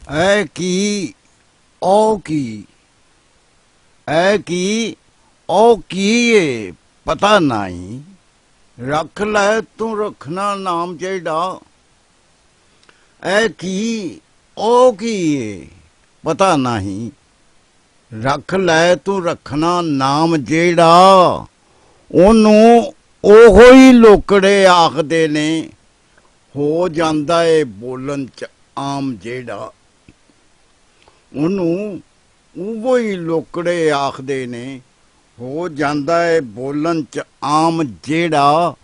ऐ की ओ की ऐ की ओ की ये पता नहीं। रख लै तू रखना नाम जेड़ा। ऐ की ओ की ये पता नहीं। रख लै तू रखना नाम जेड़ा। ਉਹਨੂੰ ਉਹੋ ਹੀ ਲੋਕੜੇ ਆਖਦੇ ਨੇ। ਹੋ ਜਾਂਦਾ ਏ ਬੋਲਣ ਚ ਆਮ ਜਿਹੜਾ। ਉਹਨੂੰ ਉਹੋ ਹੀ ਲੋਕੜੇ ਆਖਦੇ ਨੇ। ਹੋ ਜਾਂਦਾ ਏ ਬੋਲਣ ਚ ਆਮ ਜਿਹੜਾ।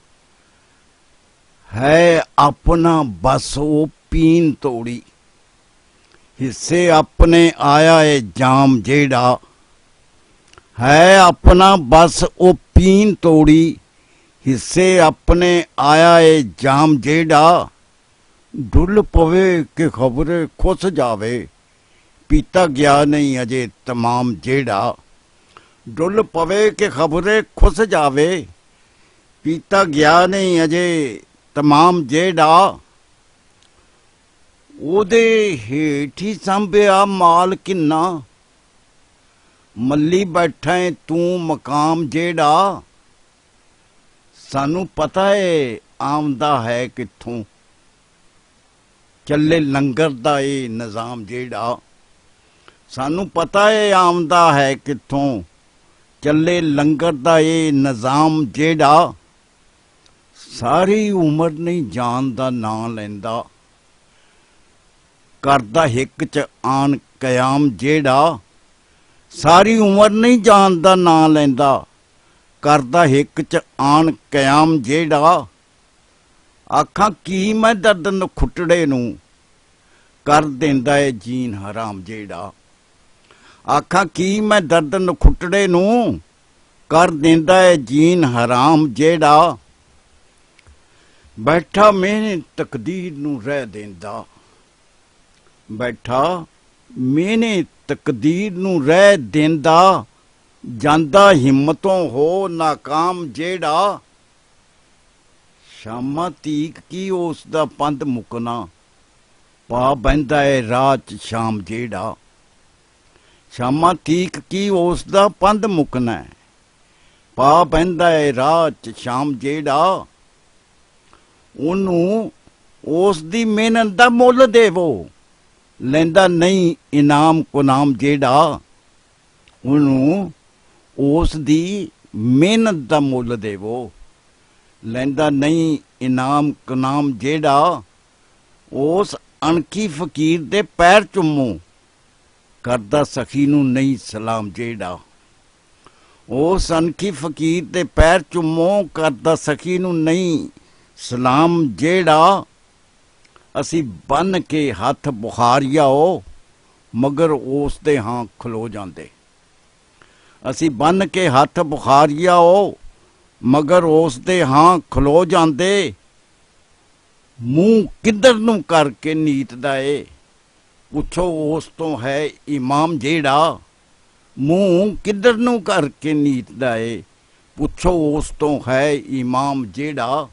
ਹੈ ਆਪਣਾ ਬਸ ਉਹ ਪੀਣ ਤੋੜੀ। ਹਿੱਸੇ ਆਪਣੇ ਆਇਆ ਏ ਜਾਮ ਜਿਹੜਾ। है अपना बस ओ पीन तोड़ी। हिस्से अपने आया ए जाम जेड़ा। डुल पवे के खबरे खुस जावे। पीता गया नहीं अजे तमाम जेड़ा। डुल पवे के खबरे खुस जावे। पीता गया नहीं अजे तमाम जेड़ा। ओदे हेठ ही संभया माल किन्ना। मल्ली बैठा है तू मकाम जेड़ा। सानू पता है आमदा है कित्थों। चले लंगर दा ये निजाम जेड़ा। सानू पता है आमदा है कित्थों। चले लंगर दा ये निजाम जेड़ा। सारी उम्र नहीं जान दा नां लैंदा। करदा हिक च आन कयाम जेड़ा। सारी उम्र नहीं जान दा नां लैंदा। करदा हिक च आन कयाम जेड़ा। आखां की मैं दर्द नखुटड़े नूं। कर देंदा ए जीन हराम जेड़ा। आखां की मैं दर्द नखुटड़े नूं। कर देंदा ए जीन हराम जेड़ा। बैठा मैंने तकदीर नूं रह देंदा। बैठा मैंने तकदीर नूं रह देंदा। ਜਾਂਦਾ ਹਿੰਮਤੋਂ ਹੋ ਨਾਕਾਮ ਜਿਹੜਾ। ਸ਼ਾਮਾਂ ਤੀਕ ਕੀ ਉਸ ਦਾ ਪੰਧ ਮੁਕਣਾ। ਪਾ ਬਹਿੰਦਾ ਏ ਰਾਹ ਚ ਸ਼ਾਮ ਜਿਹੜਾ। ਸ਼ਾਮਾਂ ਤੀਕ ਕੀ ਉਸ ਦਾ ਪੰਧ ਮੁਕਣਾ। ਪਾ ਬਹਿੰਦਾ ਏ ਰਾਹ ਚ ਸ਼ਾਮ ਜਿਹੜਾ। ਉਹਨੂੰ ਉਸ ਦੀ ਮਿਹਨਤ ਦਾ ਮੁੱਲ ਦੇਵੋ। ਲੈਂਦਾ ਨਹੀਂ ਇਨਾਮ ਕੁਨਾਮ ਜਿਹੜਾ। ਉਹਨੂੰ ਉਸ ਦੀ ਮਿਹਨਤ ਦਾ ਮੁੱਲ ਦੇਵੋ। ਲੈਂਦਾ ਨਹੀਂ ਇਨਾਮ ਕੁਨਾਮ ਜਿਹੜਾ। ਉਸ ਅਣਖੀ ਫਕੀਰ ਦੇ ਪੈਰ ਚੁੰਮੋ। ਕਰਦਾ ਸਖੀ ਨੂੰ ਨਹੀਂ ਸਲਾਮ ਜਿਹੜਾ। ਉਸ ਅਣਖੀ ਫਕੀਰ ਦੇ ਪੈਰ ਚੁੰਮੋ। ਕਰਦਾ ਸਖੀ ਨੂੰ ਨਹੀਂ ਸਲਾਮ ਜਿਹੜਾ। ਅਸੀਂ ਬੰਨ ਕੇ ਹੱਥ ਬੁਖਾਰੀਆਓ। ਮਗਰ ਉਸ ਦੇ ਹਾਂ ਖਲੋ ਜਾਂਦੇ। ਅਸੀਂ ਬੰਨ ਕੇ ਹੱਥ ਬੁਖਾਰੀਆਓ। ਮਗਰ ਉਸ ਦੇ ਹਾਂ ਖਲੋ ਜਾਂਦੇ। ਮੂੰਹ ਕਿੱਧਰ ਨੂੰ ਕਰਕੇ ਨੀਤਦਾ ਏ। ਪੁੱਛੋ ਉਸ ਤੋਂ ਹੈ ਇਮਾਮ ਜਿਹੜਾ। ਮੂੰਹ ਕਿੱਧਰ ਨੂੰ ਕਰਕੇ ਨੀਤਦਾ ਏ। ਪੁੱਛੋ ਉਸ ਤੋਂ ਹੈ ਇਮਾਮ ਜਿਹੜਾ।